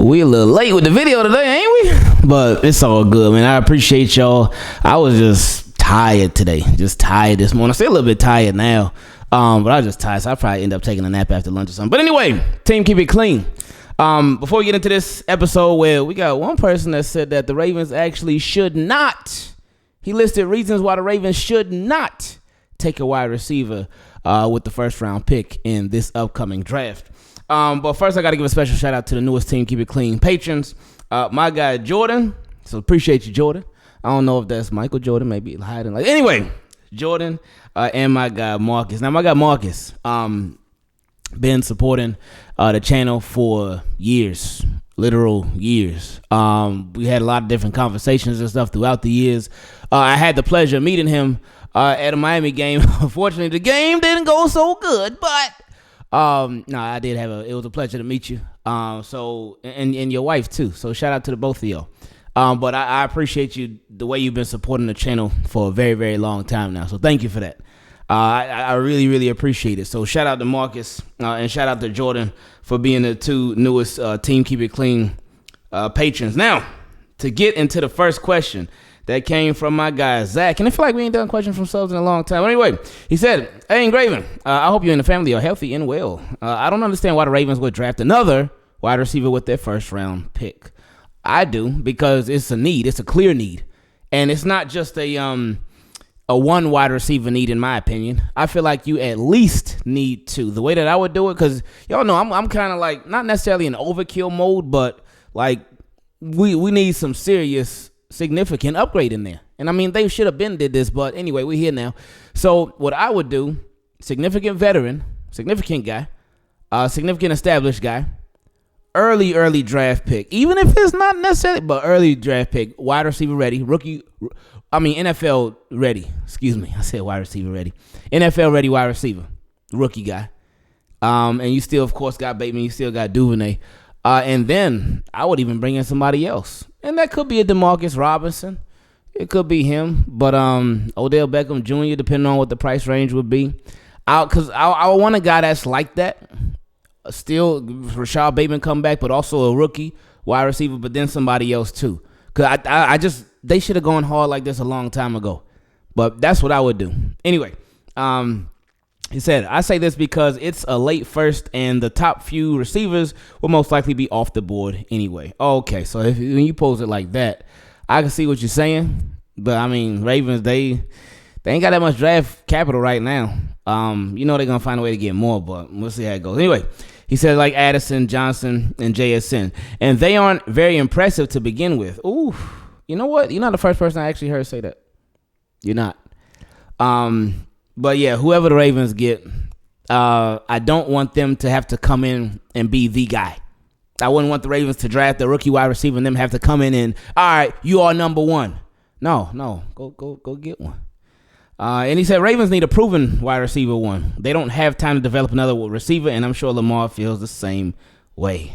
We a little late with the video today, ain't we? But it's all good, man. I appreciate y'all. I was just tired today. Just tired this morning. I'm still a little bit tired now. But I was just tired, so I'll probably end up taking a nap after lunch or something. But anyway, team, keep it clean. Before we get into this episode where we got one person that said that the Ravens actually should not. He listed reasons why the Ravens should not take a wide receiver with the first round pick in this upcoming draft. But first, I got to give a special shout out to the newest Team Keep It Clean patrons. My guy, Jordan. So appreciate you, Jordan. I don't know if that's Michael Jordan, maybe hiding. Anyway, Jordan and my guy, Marcus. Now, my guy, Marcus, been supporting the channel for years, literal years. We had a lot of different conversations and stuff throughout the years. I had the pleasure of meeting him at a Miami game. Unfortunately, the game didn't go so good, but I did it was a pleasure to meet you. And your wife too. So shout out to the both of y'all. But I appreciate you, the way you've been supporting the channel for a very, very long time now. So thank you for that. I really, really appreciate it. So shout out to Marcus and shout out to Jordan for being the two newest Team Keep It Clean patrons. Now, to get into the first question that came from my guy, Zach. And I feel like we ain't done questions from subs in a long time. Anyway, he said, "Hey, Ingraven, I hope you and the family are healthy and well. I don't understand why the Ravens would draft another wide receiver with their first round pick. I do, because it's a need. It's a clear need. And it's not just a one wide receiver need, in my opinion. I feel like you at least need two. The way that I would do it, because y'all know I'm kind of like, not necessarily in overkill mode, but like we need some serious significant upgrade in there. And I mean, they should have been did this, but anyway, we're here now. So what I would do, significant veteran, significant guy, significant established guy, early draft pick, even if it's not necessarily, but early draft pick, wide receiver ready, NFL ready. Excuse me, I said wide receiver ready. NFL ready wide receiver, rookie guy. And you still, of course, got Bateman, you still got Duvernay. And then I would even bring in somebody else. And that could be a DeMarcus Robinson. It could be him. But Odell Beckham Jr., depending on what the price range would be. Because I want a guy that's like that. Still, Rashad Bateman come back, but also a rookie wide receiver, but then somebody else too. Because they should have gone hard like this a long time ago. But that's what I would do. Anyway, he said, I say this because it's a late first and the top few receivers will most likely be off the board anyway. Okay, so when you pose it like that, I can see what you're saying. But, I mean, Ravens, they ain't got that much draft capital right now. They're going to find a way to get more, but we'll see how it goes. Anyway, he said like Addison, Johnson, and JSN. And they aren't very impressive to begin with. Ooh, you know what? You're not the first person I actually heard say that. You're not. But yeah, whoever the Ravens get, I don't want them to have to come in and be the guy. I wouldn't want the Ravens to draft the rookie wide receiver and them have to come in and, all right, you are number one. No, go get one. And he said Ravens need a proven wide receiver one. They don't have time to develop another receiver, and I'm sure Lamar feels the same way.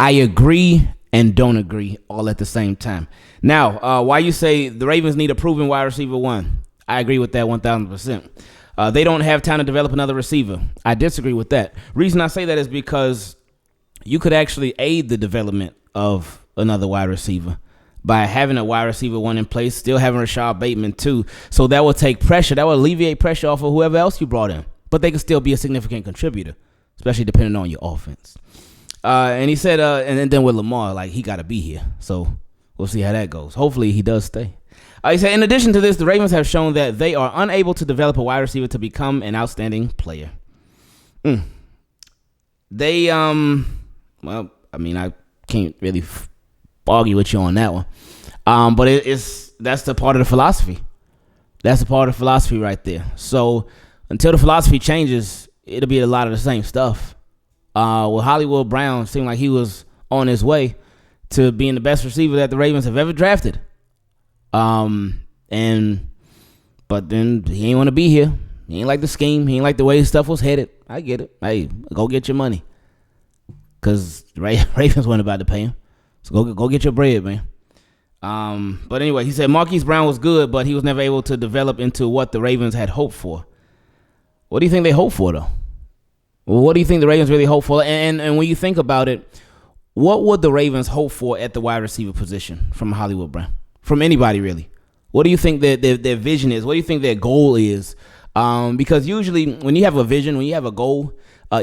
I agree and don't agree all at the same time. Now, why you say the Ravens need a proven wide receiver one? I agree with that 1,000%. They don't have time to develop another receiver. I disagree with that. Reason I say that is because you could actually aid the development of another wide receiver by having a wide receiver one in place, still having Rashad Bateman too. So that will take pressure. That will alleviate pressure off of whoever else you brought in. But they can still be a significant contributor, especially depending on your offense. And he said, and then with Lamar, like, he got to be here. So we'll see how that goes. Hopefully he does stay. He said, in addition to this, the Ravens have shown that they are unable to develop a wide receiver to become an outstanding player. They, well, I mean, I can't really argue with you on that one. But that's the part of the philosophy. That's the part of the philosophy right there. So until the philosophy changes, it'll be a lot of the same stuff. With Hollywood Brown, seemed like he was on his way to being the best receiver that the Ravens have ever drafted. But then he ain't want to be here. He ain't like the scheme. He ain't like the way his stuff was headed. I get it. Hey, go get your money. Because Ravens weren't about to pay him. So go get your bread, man. But anyway, he said Marquise Brown was good, but he was never able to develop into what the Ravens had hoped for. What do you think they hoped for, though? Well, what do you think the Ravens really hope for? And when you think about it, what would the Ravens hope for at the wide receiver position from Hollywood Brown? From anybody, really? What do you think their vision is? What do you think their goal is? Because usually when you have a vision, when you have a goal,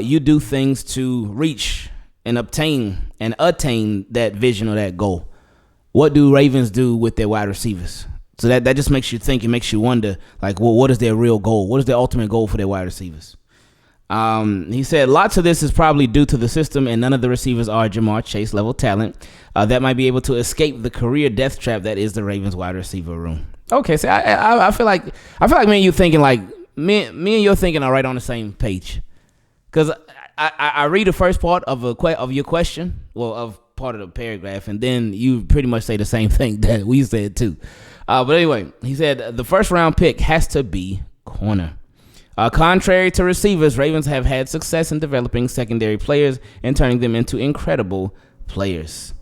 you do things to reach and obtain and attain that vision or that goal. What do Ravens do with their wide receivers? So that just makes you think. It makes you wonder, like, well, what is their real goal? What is their ultimate goal for their wide receivers? He said lots of this is probably due to the system, and none of the receivers are Jamar Chase level talent that might be able to escape the career death trap that is the Ravens wide receiver room. Okay, so I feel like me and you thinking like me and you're thinking are right on the same page, because I read the first part of your question, well, of part of the paragraph, and then you pretty much say the same thing that we said too. But anyway, he said the first round pick has to be corner. Contrary to receivers, Ravens have had success in developing secondary players and turning them into incredible players.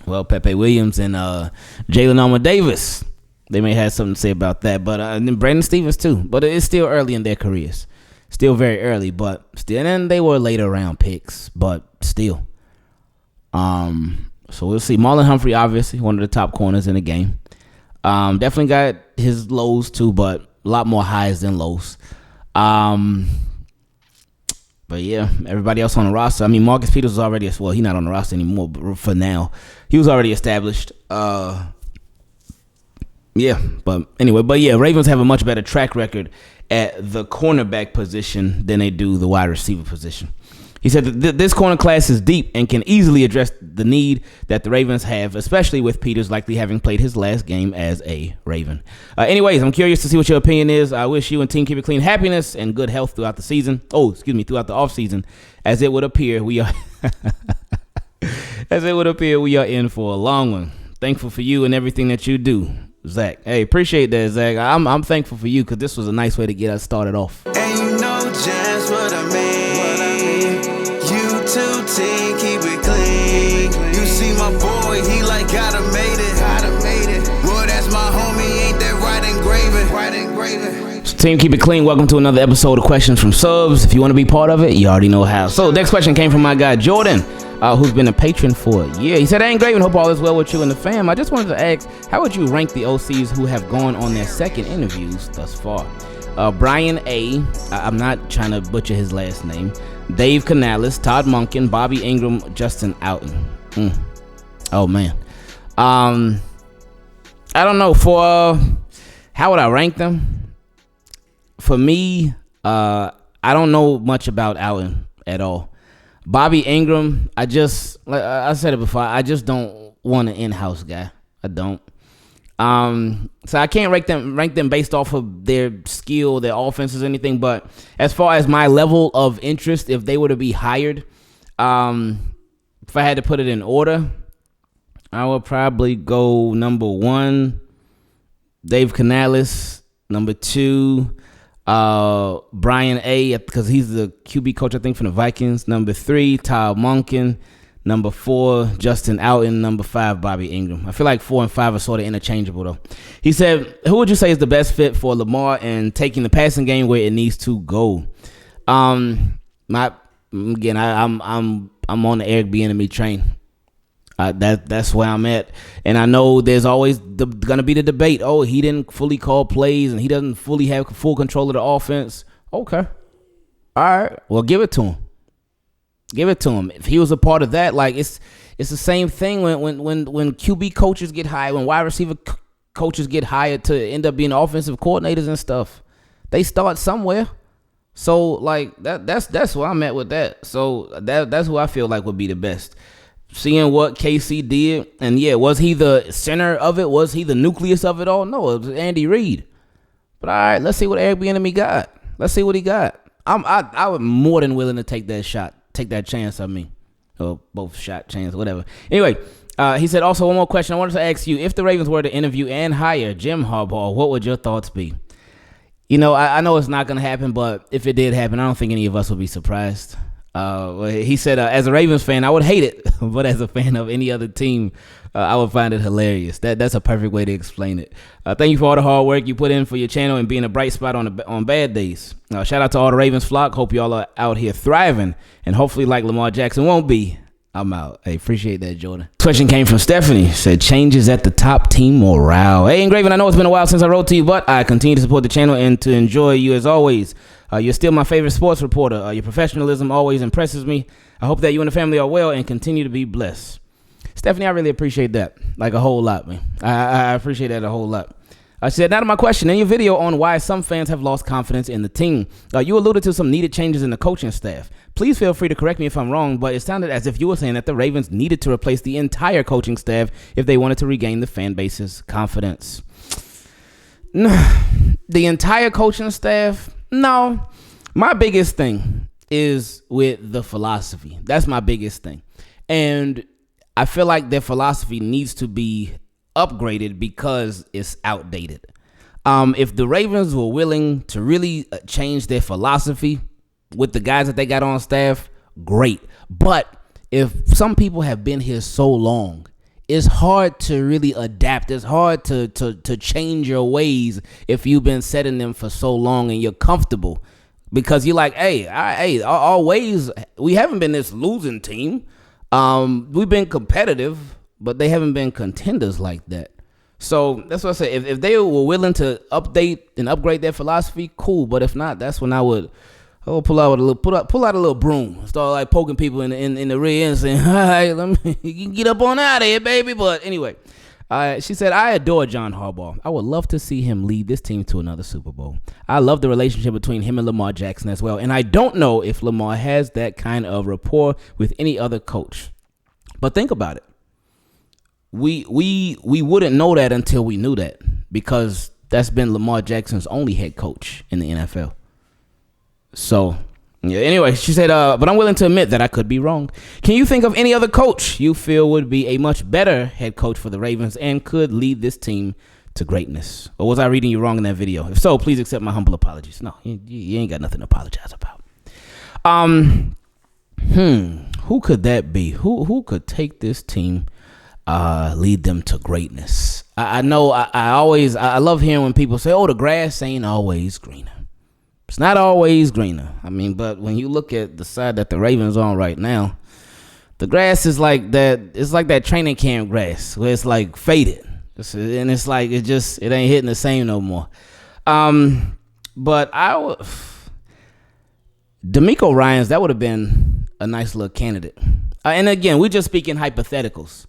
Well, Pepe Williams and Jalen Armour Davis, they may have something to say about that. But and Brandon Stevens too. But it's still early in their careers. Still very early, but still. And they were later round picks, but still. So we'll see. Marlon Humphrey, obviously, one of the top corners in the game. Definitely got his lows too, but a lot more highs than lows. But yeah, everybody else on the roster. I mean, Marcus Peters was already, well, he's not on the roster anymore, but for now, he was already established. Yeah, but anyway, Ravens have a much better track record at the cornerback position than they do the wide receiver position. He said that this corner class is deep and can easily address the need that the Ravens have, especially with Peters likely having played his last game as a Raven. Anyways, I'm curious to see what your opinion is. I wish you and Team Keep It Clean happiness and good health throughout the season. Throughout the offseason, as it would appear we are in for a long one. Thankful for you and everything that you do, Zach. Hey, appreciate that, Zach. I'm thankful for you because this was a nice way to get us started off. And you know just what I mean. Team, keep it clean. You see my boy, he like gotta made it. Boy, that's my homie, ain't that right engraving. So team, keep it clean. Welcome to another episode of Questions from Subs. If you want to be part of it, you already know how. So next question came from my guy Jordan, who's been a patron for a year. He said, "Hey, Ingraven, hope all is well with you and the fam. I just wanted to ask, how would you rank the OCs who have gone on their second interviews thus far? Brian A. I'm not trying to butcher his last name. Dave Canales, Todd Monken, Bobby Ingram, Justin Outen." Oh man. I don't know. For how would I rank them? For me, I don't know much about Outen at all. Bobby Ingram, I said it before, I just don't want an in-house guy. I don't. So I can't rank them based off of their skill, their offenses, or anything. But as far as my level of interest, if they were to be hired, if I had to put it in order, I would probably go number 1, Dave Canales. Number 2, Brian A., because he's the QB coach, I think, from the Vikings. Number 3, Todd Monken. Number 4, Justin Outen. Number 5, Bobby Ingram. I feel like 4 and 5 are sort of interchangeable, though. He said, who would you say is the best fit for Lamar and taking the passing game where it needs to go? I'm on the Eric Bieniemy train. That's where I'm at. And I know there's always going to be the debate. Oh, he didn't fully call plays and he doesn't fully have full control of the offense. Okay. All right. Well, give it to him. Give it to him. If he was a part of that, like it's the same thing when QB coaches get hired, when wide receiver coaches get hired to end up being offensive coordinators and stuff. They start somewhere. So like that's where I'm at with that. So that's who I feel like would be the best. Seeing what KC did, and yeah, was he the center of it? Was he the nucleus of it all? No, it was Andy Reid. But all right, let's see what Eric Bieniemy got. Let's see what he got. I was more than willing to take that shot. Take that chance on me. Or both shot, chance, whatever. Anyway, he said, also one more question. I wanted to ask you, if the Ravens were to interview and hire Jim Harbaugh, what would your thoughts be? You know, I know it's not going to happen, but if it did happen, I don't think any of us would be surprised. He said, as a Ravens fan, I would hate it, but as a fan of any other team, I would find it hilarious. That's a perfect way to explain it. Thank you for all the hard work you put in for your channel and being a bright spot on bad days. Shout out to all the Ravens flock. Hope y'all are out here thriving, and hopefully like Lamar Jackson won't be. I'm out. Hey, appreciate that, Jordan. Question came from Stephanie. Said, changes at the top, team morale. Hey, Ingraven, I know it's been a while since I wrote to you, but I continue to support the channel and to enjoy you as always. You're still my favorite sports reporter. Your professionalism always impresses me. I hope that you and the family are well and continue to be blessed. Stephanie, I really appreciate that. Like a whole lot, man. I appreciate that a whole lot. I said, now to my question. In your video on why some fans have lost confidence in the team, you alluded to some needed changes in the coaching staff. Please feel free to correct me if I'm wrong, but it sounded as if you were saying that the Ravens needed to replace the entire coaching staff if they wanted to regain the fan base's confidence. The entire coaching staff? No. My biggest thing is with the philosophy. That's my biggest thing. And I feel like their philosophy needs to be upgraded because it's outdated. If the Ravens were willing to really change their philosophy with the guys that they got on staff, great. But if some people have been here so long, it's hard to really adapt. It's hard to change your ways if you've been setting them for so long and you're comfortable. Because you're like, our ways, we haven't been this losing team. We've been competitive, but they haven't been contenders like that. So that's what I say. If they were willing to update and upgrade their philosophy, cool. But if not, that's when I would pull out a little broom, start like poking people in the rear end, saying, "All right, you can get up on out of here, baby." But anyway, she said, "I adore John Harbaugh. I would love to see him lead this team to another Super Bowl. I love the relationship between him and Lamar Jackson as well, and I don't know if Lamar has that kind of rapport with any other coach. But think about it. We wouldn't know that until we knew that, because that's been Lamar Jackson's only head coach in the NFL." So, yeah, anyway, she said, but I'm willing to admit that I could be wrong. Can you think of any other coach you feel would be a much better head coach for the Ravens and could lead this team to greatness? Or was I reading you wrong in that video? If so, please accept my humble apologies. No, you ain't got nothing to apologize about. Who could that be? Who could take this team, lead them to greatness? I know I love hearing when people say, oh, the grass ain't always greener. It's not always greener. I mean, but when you look at the side that the Ravens are on right now, the grass is like that. It's like that training camp grass where it's like faded, and it's like it ain't hitting the same no more. But D'Amico Ryans, that would have been a nice little candidate. And again, we're just speaking hypotheticals.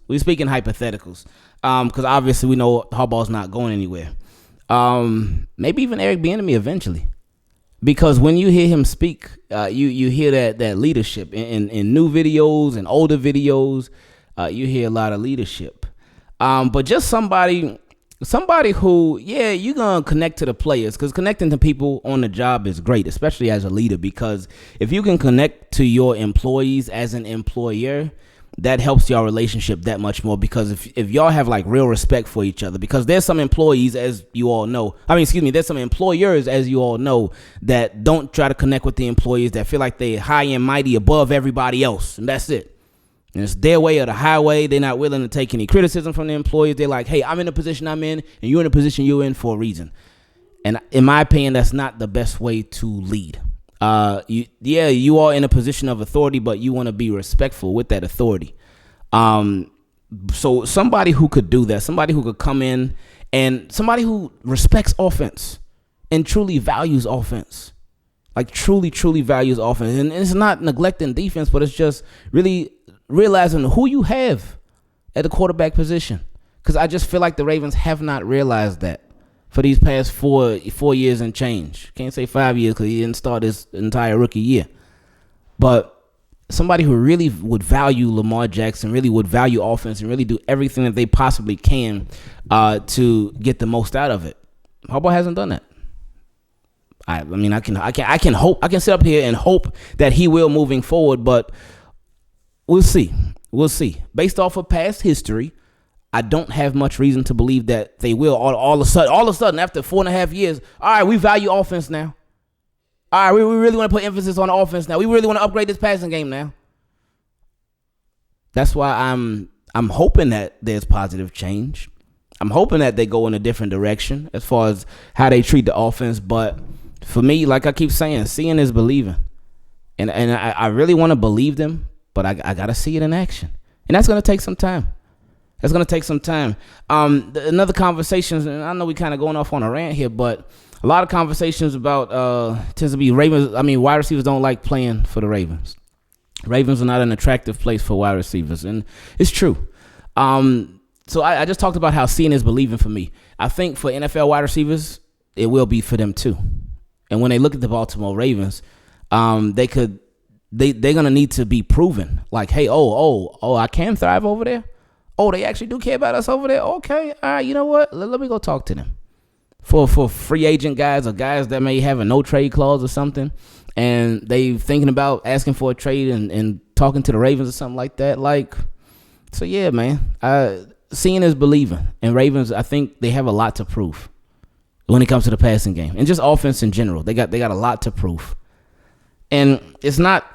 Because obviously we know Harbaugh's not going anywhere. Maybe even Eric Bieniemy eventually. Because when you hear him speak, you hear that leadership in new videos and older videos. You hear a lot of leadership. But just somebody who, you're going to connect to the players, because connecting to people on the job is great, especially as a leader, because if you can connect to your employees as an employer, that helps your relationship that much more, because if y'all have like real respect for each other, because there's some employees, as you all know, there's some employers, as you all know, that don't try to connect with the employees, that feel like they're high and mighty above everybody else, and that's it. And it's their way or the highway. They're not willing to take any criticism from the employees. They're like, hey, I'm in the position I'm in, and you're in the position you're in for a reason. And in my opinion, that's not the best way to lead. You are in a position of authority, but you want to be respectful with that authority. So somebody who could do that, somebody who could come in, and somebody who respects offense and truly values offense, like truly values offense. And it's not neglecting defense, but it's just really realizing who you have at the quarterback position. Because I just feel like the Ravens have not realized that for these past 4 years and change. Can't say 5 years because he didn't start his entire rookie year. But somebody who really would value Lamar Jackson, really would value offense, and really do everything that they possibly can to get the most out of it. Harbaugh hasn't done that. I can hope. I can sit up here and hope that he will moving forward, but we'll see. Based off of past history, I don't have much reason to believe that they will all of a sudden after 4.5 years. All right, we value offense now. All right, we really want to put emphasis on offense now. We really want to upgrade this passing game now. That's why I'm hoping that there's positive change. I'm hoping that they go in a different direction as far as how they treat the offense. But for me, like I keep saying, seeing is believing. And I really want to believe them, but I got to see it in action. And that's going to take some time. Another conversation, and I know we kind of going off on a rant here, but a lot of conversations about tends to be Ravens. I mean, wide receivers don't like playing for the Ravens. Ravens are not an attractive place for wide receivers, and it's true. So I just talked about how seeing is believing for me. I think for NFL wide receivers, it will be for them too. And when they look at the Baltimore Ravens, they're gonna need to be proven. Like, hey, I can thrive over there. Oh, they actually do care about us over there. Okay, all right. You know what? Let me go talk to them. For free agent guys or guys that may have a no trade clause or something, and they thinking about asking for a trade and talking to the Ravens or something like that. Like, so yeah, man. Seeing is believing, and Ravens, I think they have a lot to prove when it comes to the passing game and just offense in general. They got a lot to prove, and it's not.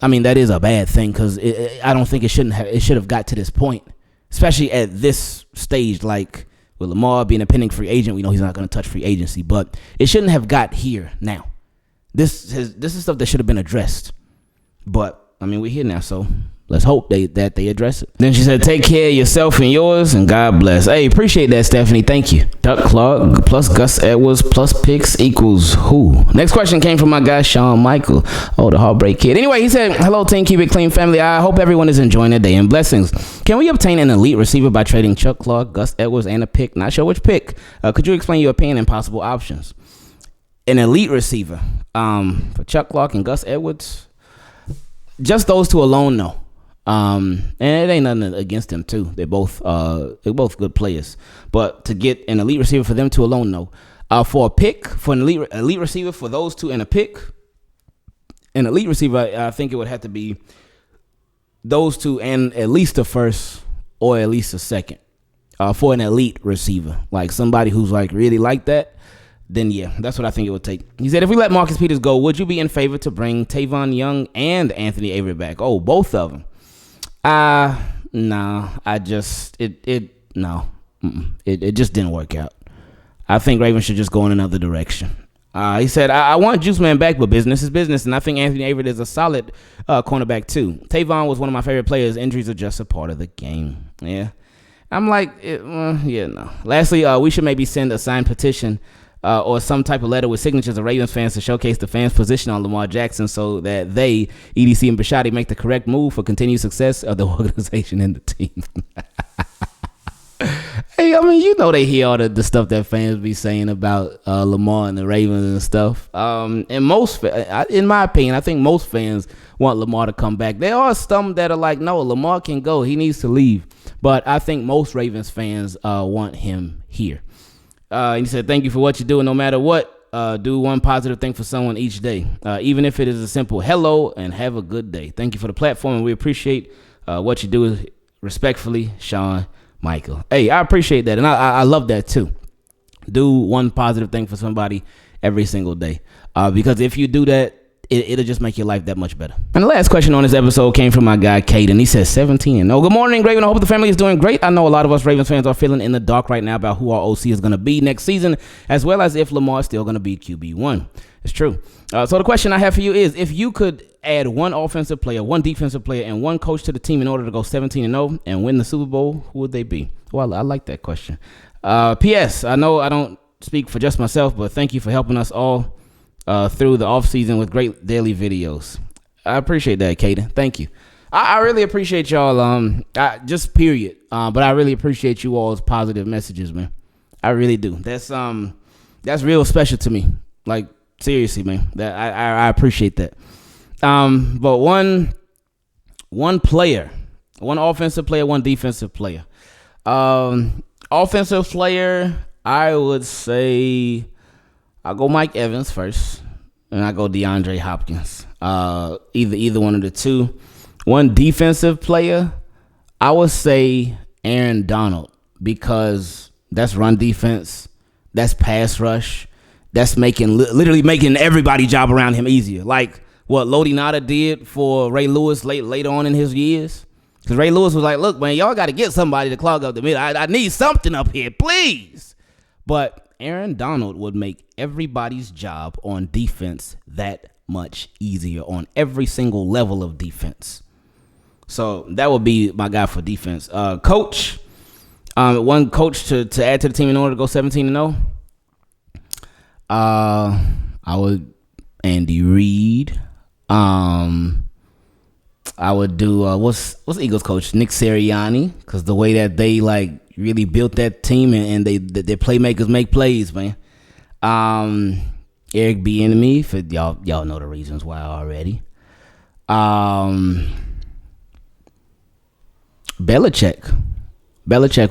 I mean, that is a bad thing because I don't think it should have got to this point, especially at this stage. Like with Lamar being a pending free agent, we know he's not going to touch free agency, but it shouldn't have got here now. This is stuff that should have been addressed, but I mean, we're here now, so let's hope that they address it. Then she said, take care of yourself and yours, and God bless. Hey, appreciate that, Stephanie. Thank you. Duck Clark plus Gus Edwards plus picks equals who? Next question came from my guy, Sean Michael. Oh, the Heartbreak Kid. Anyway, he said, hello, Team Keep It Clean family. I hope everyone is enjoying their day and blessings. Can we obtain an elite receiver by trading Chuck Clark, Gus Edwards, and a pick? Not sure which pick. Could you explain your opinion and possible options? An elite receiver for Chuck Clark and Gus Edwards? Just those two alone, no. And it ain't nothing against them too. They're both good players. But to get an elite receiver for them two alone, no. For a pick, for an elite receiver for those two and a pick, an elite receiver, I think it would have to be those two and at least a first or at least a second. For an elite receiver, like somebody who's like really like that, then yeah, that's what I think it would take. He said, if we let Marcus Peters go, would you be in favor to bring Tavon Young and Anthony Avery back? Oh, both of them. No, it just didn't work out. I think Ravens should just go in another direction. He said, I want Juice Man back, but business is business, and I think Anthony Avery is a solid cornerback too. Tavon was one of my favorite players. Injuries are just a part of the game. Yeah. I'm like, no. Lastly, we should maybe send a signed petition or some type of letter with signatures of Ravens fans to showcase the fans' position on Lamar Jackson so that they, EDC and Bishotti, make the correct move for continued success of the organization and the team. Hey, I mean, you know they hear all the stuff that fans be saying about Lamar and the Ravens and stuff. And in my opinion, I think most fans want Lamar to come back. There are some that are like, no, Lamar can go. He needs to leave. But I think most Ravens fans want him here. He said, thank you for what you do, and no matter what, do one positive thing for someone each day, even if it is a simple hello and have a good day. Thank you for the platform, and we appreciate what you do. Respectfully, Sean Michael. Hey, I appreciate that, and I love that too. Do one positive thing for somebody every single day, because if you do that, it'll just make your life that much better. And the last question on this episode came from my guy, Caden. He says 17. Good morning, Raven. I hope the family is doing great. I know a lot of us Ravens fans are feeling in the dark right now about who our OC is going to be next season, as well as if Lamar is still going to be QB1. It's true. So the question I have for you is, if you could add one offensive player, one defensive player, and one coach to the team in order to go 17-0 and win the Super Bowl, who would they be? Well, I like that question. P.S. I know I don't speak for just myself, but thank you for helping us all through the off season with great daily videos. I appreciate that, Kaden. Thank you. I really appreciate y'all. Just period. But I really appreciate you all's positive messages, man. I really do. That's real special to me. Like seriously, man. That I appreciate that. But one player, one offensive player, one defensive player. Offensive player, I would say I'll go Mike Evans first, and I go DeAndre Hopkins. Either one of the two. One defensive player, I would say Aaron Donald, because that's run defense, that's pass rush, that's literally making everybody's job around him easier. Like what Lodi Nada did for Ray Lewis later on in his years. Because Ray Lewis was like, look, man, y'all got to get somebody to clog up the middle. I need something up here, please. But Aaron Donald would make everybody's job on defense that much easier on every single level of defense. So that would be my guy for defense. Coach, one coach to add to the team in order to go 17-0. I would Andy Reid. I would do what's the Eagles coach, Nick Sirianni, because the way that they like really built that team and their playmakers make plays, man. Eric Bieniemy, for y'all know the reasons why already. Belichick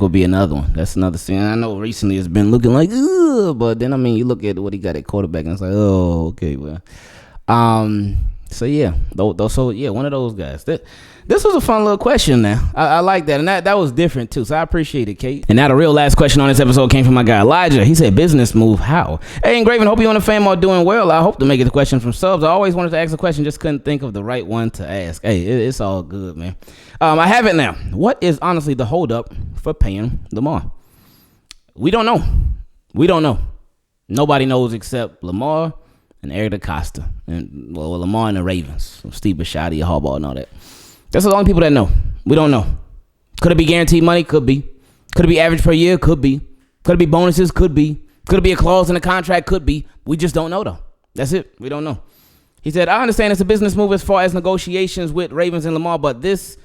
will be another one. That's another thing. I know recently it's been looking like, ugh, but then I mean you look at what he got at quarterback and it's like, oh, okay, well. So yeah, one of those guys. This was a fun little question now. I like that. And that was different too. So I appreciate it, Kate. And now the real last question on this episode came from my guy Elijah. He said, business move, how? Hey, Ingraven, hope you and the fam are doing well. I hope to make it a question from subs. I always wanted to ask a question, just couldn't think of the right one to ask. Hey, it's all good, man. I have it now. What is honestly the holdup for paying Lamar? We don't know. Nobody knows except Lamar and Eric DaCosta, and Lamar and the Ravens, Steve Bisciotti, Harbaugh, and all that. That's the only people that know. We don't know. Could it be guaranteed money? Could be. Could it be average per year? Could be. Could it be bonuses? Could be. Could it be a clause in the contract? Could be. We just don't know though. That's it. We don't know. He said, I understand it's a business move as far as negotiations with Ravens and Lamar, but this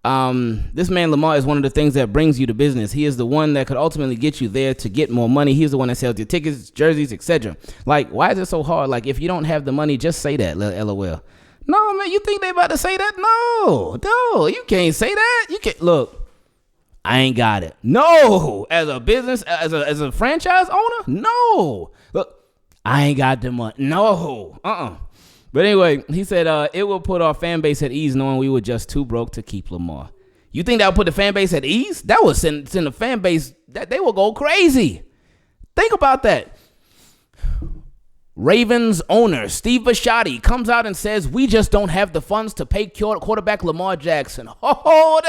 man Lamar is one of the things that brings you to business. He is the one that could ultimately get you there to get more money. He's the one that sells your tickets, jerseys, etc. Like, why is it so hard? Like, if you don't have the money, just say that. LOL. No, man, you think they about to say that? No, you can't say that. You can't. Look, I ain't got it. No, as a business, as a franchise owner, no. Look, I ain't got the money. No, But anyway, he said it will put our fan base at ease knowing we were just too broke to keep Lamar. You think that would put the fan base at ease? That would send the fan base, that they will go crazy. Think about that. Ravens owner Steve Bisciotti comes out and says, we just don't have the funds to pay quarterback Lamar Jackson. Oh,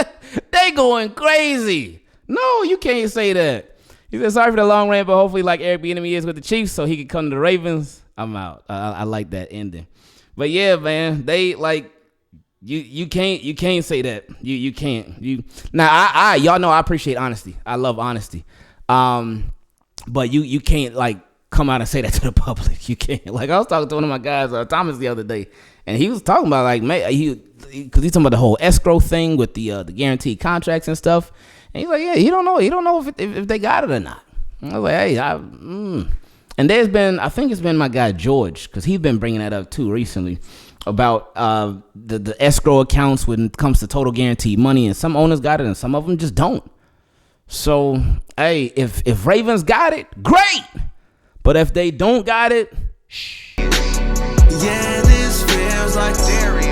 they going crazy. No, you can't say that. He said, sorry for the long rant, but hopefully like Eric Bieniemy is with the Chiefs so he can come to the Ravens. I'm out. I like that ending. But yeah, man, they like you can't say that. You can't. Now y'all know I appreciate honesty. I love honesty. But you can't like come out and say that to the public. You can't. Like I was talking to one of my guys, Thomas, the other day, and he was talking about like, man, because he's talking about the whole escrow thing with the guaranteed contracts and stuff. And he's like, yeah, he don't know if they got it or not. And I was like, hey, And there's been, I think it's been my guy George, because he's been bringing that up too recently about the escrow accounts when it comes to total guaranteed money, and some owners got it and some of them just don't. So, hey, if Ravens got it, great. But if they don't got it, shh. Yeah, this feels like dairy.